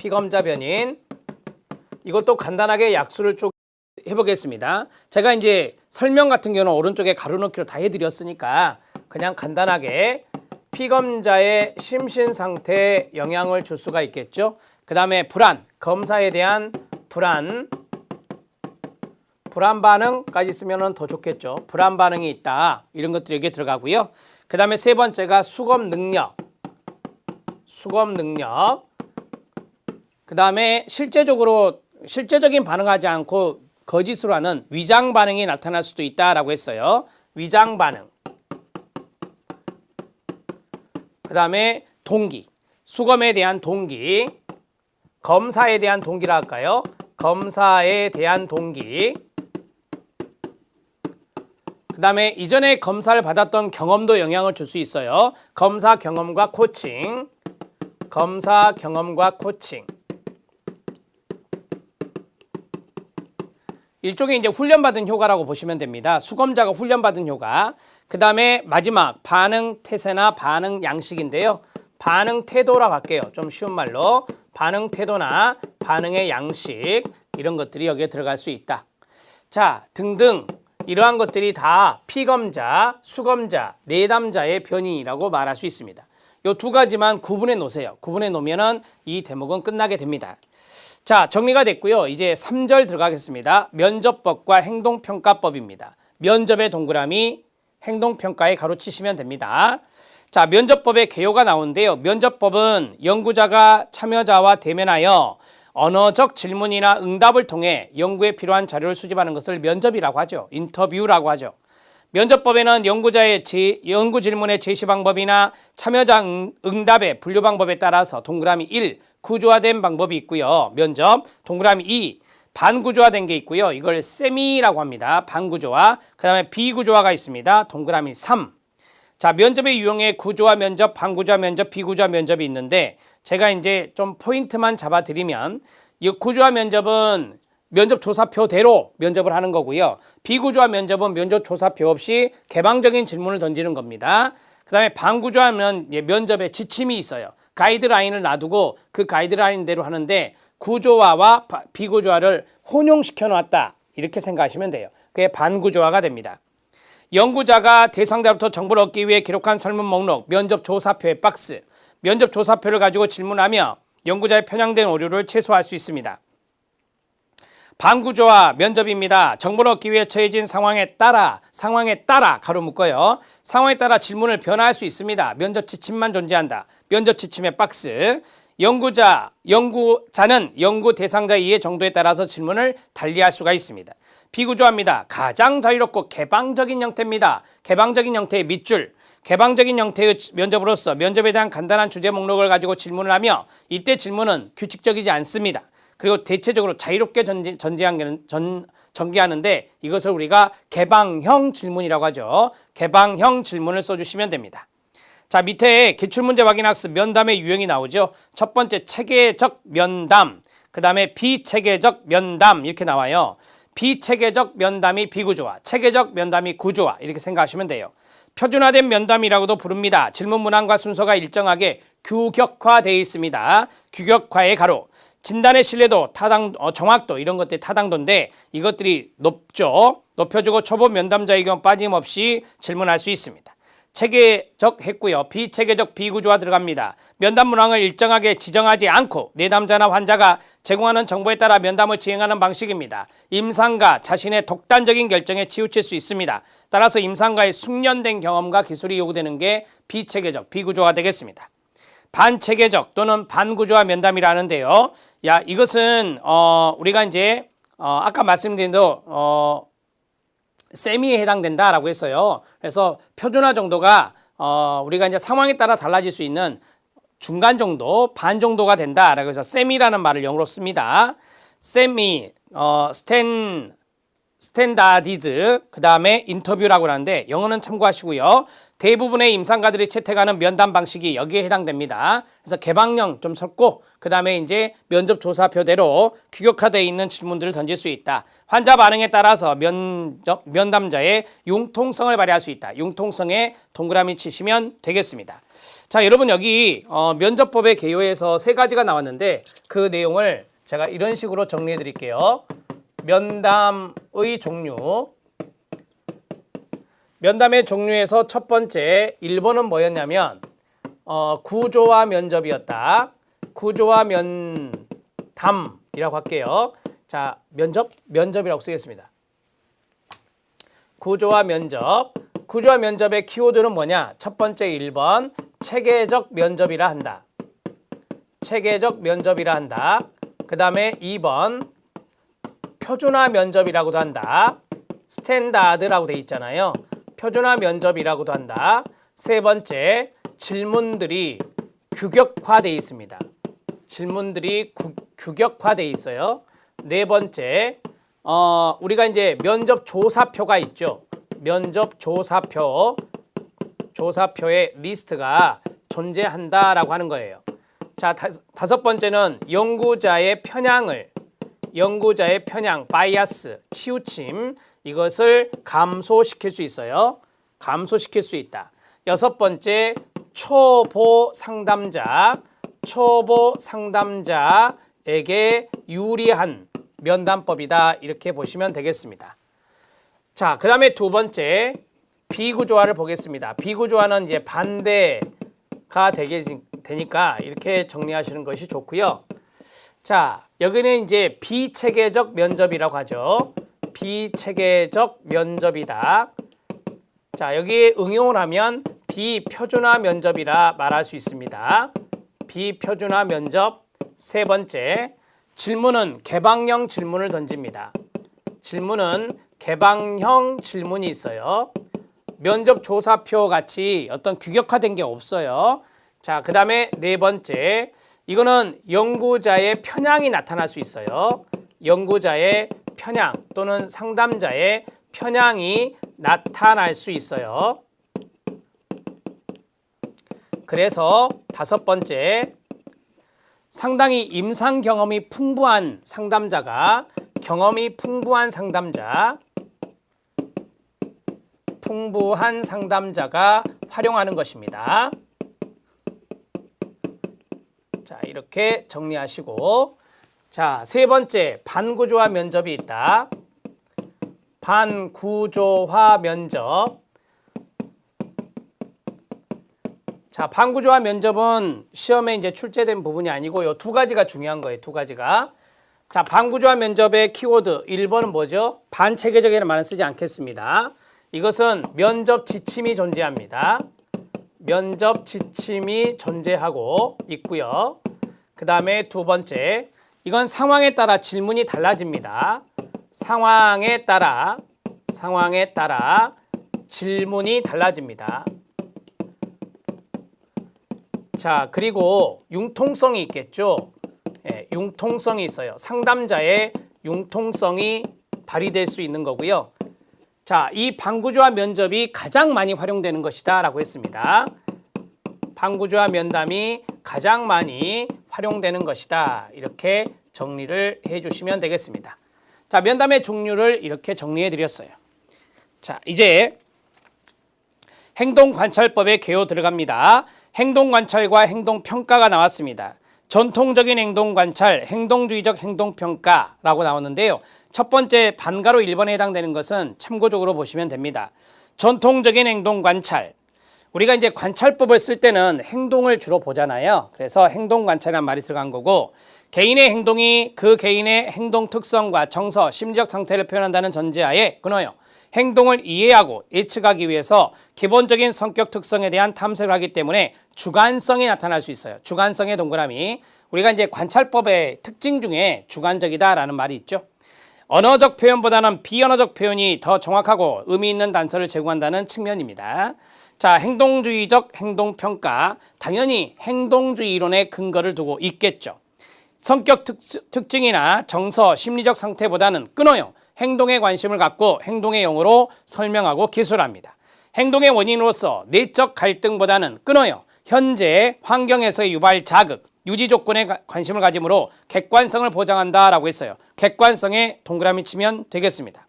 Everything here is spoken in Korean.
피검자 변인. 이것도 간단하게 약수를 쭉 해보겠습니다. 제가 이제 설명 같은 경우는 오른쪽에 가로 넣기로 다 해드렸으니까 그냥 간단하게 피검자의 심신 상태에 영향을 줄 수가 있겠죠. 그 다음에 불안, 검사에 대한 불안 반응까지 쓰면 더 좋겠죠. 불안 반응이 있다. 이런 것들이 여기에 들어가고요. 그 다음에 세 번째가 수검 능력. 그 다음에 실제적인 반응하지 않고 거짓으로 하는 위장 반응이 나타날 수도 있다라고 했어요. 위장 반응. 그 다음에 동기. 수검에 대한 동기. 검사에 대한 동기라 할까요? 검사에 대한 동기. 그 다음에 이전에 검사를 받았던 경험도 영향을 줄 수 있어요. 검사 경험과 코칭. 일종의 이제 훈련받은 효과라고 보시면 됩니다. 수검자가 훈련받은 효과. 그 다음에 마지막 반응 태세나 반응 양식인데요. 반응 태도라고 할게요. 좀 쉬운 말로. 반응 태도나 반응의 양식 이런 것들이 여기에 들어갈 수 있다. 자, 등등 이러한 것들이 다 피검자, 수검자, 내담자의 변인이라고 말할 수 있습니다. 이 두 가지만 구분해 놓으세요. 구분해 놓으면 이 대목은 끝나게 됩니다. 자, 정리가 됐고요. 이제 3절 들어가겠습니다. 면접법과 행동평가법입니다. 면접의 동그라미, 행동평가에 가로치시면 됩니다. 자, 면접법의 개요가 나오는데요. 면접법은 연구자가 참여자와 대면하여 언어적 질문이나 응답을 통해 연구에 필요한 자료를 수집하는 것을 면접이라고 하죠. 인터뷰라고 하죠. 면접법에는 연구자의 연구 질문의 제시 방법이나 참여자 응답의 분류 방법에 따라서 동그라미 1, 구조화된 방법이 있고요. 면접, 동그라미 2, 반구조화된 게 있고요. 이걸 세미라고 합니다. 반구조화. 그 다음에 비구조화가 있습니다. 동그라미 3. 자, 면접의 유형에 구조화 면접, 반구조화 면접, 비구조화 면접이 있는데 제가 이제 좀 포인트만 잡아드리면 이 구조화 면접은 면접 조사표대로 면접을 하는 거고요. 비구조화 면접은 면접 조사표 없이 개방적인 질문을 던지는 겁니다. 그 다음에 반구조화는 면접에 지침이 있어요. 가이드라인을 놔두고 그 가이드라인대로 하는데 구조화와 비구조화를 혼용시켜 놨다. 이렇게 생각하시면 돼요. 그게 반구조화가 됩니다. 연구자가 대상자로부터 정보를 얻기 위해 기록한 설문 목록, 면접 조사표의 박스, 면접 조사표를 가지고 질문하며 연구자의 편향된 오류를 최소화할 수 있습니다. 반구조화 면접입니다. 정보를 얻기 위해 처해진 상황에 따라 가로 묶어요. 상황에 따라 질문을 변화할 수 있습니다. 면접 지침만 존재한다. 면접 지침의 박스. 연구자는 연구 대상자의 이해 정도에 따라서 질문을 달리할 수가 있습니다. 비구조화입니다. 가장 자유롭고 개방적인 형태입니다. 개방적인 형태의 밑줄. 개방적인 형태의 면접으로서 면접에 대한 간단한 주제 목록을 가지고 질문을 하며 이때 질문은 규칙적이지 않습니다. 그리고 대체적으로 자유롭게 전개하는데 이것을 우리가 개방형 질문이라고 하죠. 개방형 질문을 써주시면 됩니다. 자, 밑에 기출문제 확인학습 면담의 유형이 나오죠. 첫 번째 체계적 면담, 그 다음에 비체계적 면담 이렇게 나와요. 비체계적 면담이 비구조화, 체계적 면담이 구조화 이렇게 생각하시면 돼요. 표준화된 면담이라고도 부릅니다. 질문 문항과 순서가 일정하게 규격화되어 있습니다. 규격화의 가로. 진단의 신뢰도, 정확도 이런 것들이 타당도인데 이것들이 높죠. 높여주고 초보 면담자의 경우 빠짐없이 질문할 수 있습니다. 체계적 했고요. 비체계적 비구조화 들어갑니다. 면담 문항을 일정하게 지정하지 않고 내담자나 환자가 제공하는 정보에 따라 면담을 진행하는 방식입니다. 임상가 자신의 독단적인 결정에 치우칠 수 있습니다. 따라서 임상가의 숙련된 경험과 기술이 요구되는 게 비체계적 비구조화 되겠습니다. 반체계적 또는 반구조화 면담이라는데요. 이것은 우리가 이제 아까 말씀드린 대로 세미에 해당된다라고 했어요. 그래서 표준화 정도가 우리가 이제 상황에 따라 달라질 수 있는 중간 정도, 반 정도가 된다라고 해서 세미라는 말을 영어로 씁니다. 세미, 스탠다디드, 그 다음에 인터뷰라고 하는데 영어는 참고하시고요. 대부분의 임상가들이 채택하는 면담 방식이 여기에 해당됩니다. 그래서 개방형 좀 섞고 그 다음에 이제 면접 조사표대로 규격화되어 있는 질문들을 던질 수 있다. 환자 반응에 따라서 면담자의 융통성을 발휘할 수 있다. 융통성에 동그라미 치시면 되겠습니다. 자, 여러분 여기 면접법의 개요에서 세 가지가 나왔는데 그 내용을 제가 이런 식으로 정리해 드릴게요. 면담의 종류. 면담의 종류에서 첫 번째 1번은 뭐였냐면 구조화 면접이었다. 구조화 면담이라고 할게요. 자, 면접이라고 쓰겠습니다. 구조화 면접. 구조화 면접의 키워드는 뭐냐? 첫 번째 1번 체계적 면접이라 한다. 체계적 면접이라 한다. 그 다음에 2번 표준화 면접이라고도 한다. 스탠다드라고 돼 있잖아요. 표준화 면접이라고도 한다. 세 번째 질문들이 규격화돼 있습니다. 질문들이 규격화돼 있어요. 네 번째 우리가 이제 면접 조사표가 있죠. 면접 조사표의 리스트가 존재한다라고 하는 거예요. 자, 다섯 번째는 연구자의 편향, 바이아스, 치우침 이것을 감소시킬 수 있어요. 감소시킬 수 있다. 여섯 번째 초보 상담자에게 유리한 면담법이다. 이렇게 보시면 되겠습니다. 자, 그 다음에 두 번째 비구조화를 보겠습니다. 비구조화는 이제 반대가 되니까 이렇게 정리하시는 것이 좋고요. 자, 여기는 이제 비체계적 면접이라고 하죠. 비체계적 면접이다. 자, 여기에 응용을 하면 비표준화 면접이라 말할 수 있습니다. 비표준화 면접. 세 번째, 질문은 개방형 질문을 던집니다. 질문은 개방형 질문이 있어요. 면접 조사표 같이 어떤 규격화된 게 없어요. 자, 그 다음에 네 번째, 이거는 연구자의 편향이 나타날 수 있어요. 연구자의 편향 또는 상담자의 편향이 나타날 수 있어요. 그래서 다섯 번째, 상당히 임상 경험이 풍부한 상담자가 활용하는 것입니다. 자, 이렇게 정리하시고, 자, 세 번째 반구조화 면접이 있다. 반구조화 면접. 자, 반구조화 면접은 시험에 이제 출제된 부분이 아니고 요 두 가지가 중요한 거예요. 두 가지가. 자, 반구조화 면접의 키워드 1번은 뭐죠? 반체계적이라는 말은 쓰지 않겠습니다. 이것은 면접 지침이 존재합니다. 면접 지침이 존재하고 있고요. 그 다음에 두 번째, 이건 상황에 따라 질문이 달라집니다. 상황에 따라 질문이 달라집니다. 자, 그리고 융통성이 있겠죠. 예, 융통성이 있어요. 상담자의 융통성이 발휘될 수 있는 거고요. 자, 이 반구조화 면접이 가장 많이 활용되는 것이다 라고 했습니다. 반구조화 면담이 가장 많이 활용되는 것이다. 이렇게 정리를 해주시면 되겠습니다. 자, 면담의 종류를 이렇게 정리해 드렸어요. 자, 이제 행동관찰법의 개요 들어갑니다. 행동관찰과 행동평가가 나왔습니다. 전통적인 행동관찰, 행동주의적 행동평가라고 나오는데요. 첫 번째 반가로 1번에 해당되는 것은 참고적으로 보시면 됩니다. 전통적인 행동관찰. 우리가 이제 관찰법을 쓸 때는 행동을 주로 보잖아요. 그래서 행동관찰이라는 말이 들어간 거고, 개인의 행동이 그 개인의 행동 특성과 정서, 심리적 상태를 표현한다는 전제하에 끊어요. 행동을 이해하고 예측하기 위해서 기본적인 성격 특성에 대한 탐색을 하기 때문에 주관성이 나타날 수 있어요. 주관성의 동그라미. 우리가 이제 관찰법의 특징 중에 주관적이다라는 말이 있죠. 언어적 표현보다는 비언어적 표현이 더 정확하고 의미 있는 단서를 제공한다는 측면입니다. 자, 행동주의적 행동평가. 당연히 행동주의 이론에 근거를 두고 있겠죠. 성격 특징이나 정서, 심리적 상태보다는 끊어요. 행동에 관심을 갖고 행동의 용어로 설명하고 기술합니다. 행동의 원인으로서 내적 갈등보다는 끊어요. 현재 환경에서의 유발 자극, 유지 조건에 관심을 가짐으로 객관성을 보장한다라고 했어요. 객관성에 동그라미 치면 되겠습니다.